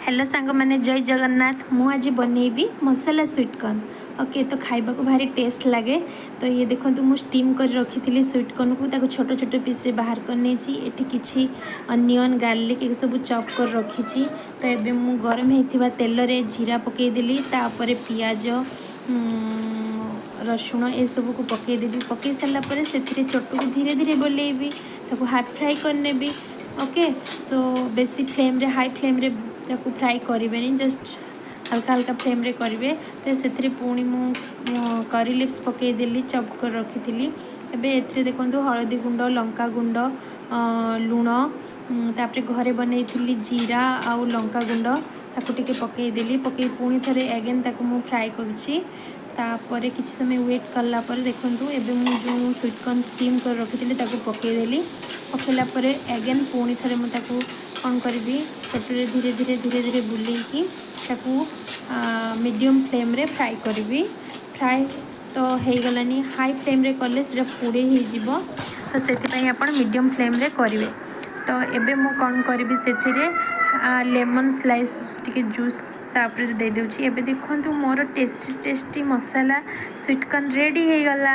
Hello सांग मैंने जय जगन्नाथ। मु आज बनैबी मसाला स्वीट कॉर्न। ओके, तो खाइबा को भारी टेस्ट लगे। तो ये देखो मु स्टीम कर रखी थी स्वीट कॉर्न को, ताको छोट छोट पीस रे बाहर कर नहीं। एटी किछि अनियन गार्लिक ये सब चॉप कर रखी। तो ये मु गरम होता तेल रे जीरा पकईदेली, तापर पियाज रसुण ये सब को पकईदेवी। पकई सारापर से चटू को धीरे धीरे बोलेबी, ताको हाफ फ्राए करनेबी। ओके, सो बेसी फ्लेम रे हाई फ्लेम रे ताको फ्राए करें, जस्ट हल्का हल्का फ्लेम रे करेंगे। तो से पुणी मु करी लिप्स पकईदेली चॉप कर रखी थी। एबे देखो हलदी गुंड, लंका गुंड, लुण, तापर घरे बनई जीरा आउ लंका गुंड ताको टिके पकईदेली। पकई पुणी थे एगेन ताको मु फ्राए करुँची। तापर किसी समय वेट कला पर देखूँ एबे मु जो स्वीट कॉर्न स्टीम कर रखी थी पकईदेली। पकईला एगेन पुणी थे मुझे कौन करी चटुरे धीरे धीरे धीरे धीरे बुलेकी मीडियम फ्लेम रे फ्राए करी। फ्राए तो हो गलानी, हाई फ्लेम रे कले पोड़े हो, तो से आप मीडियम फ्लेम रे करेंगे। तो एबे मु कौन करी से लेमन स्लाइस टी जूस तापर दे दूँगी। एबे देखो मोर टेस्टी टेस्टी मसाला स्वीट कॉर्न रेडी हो गला।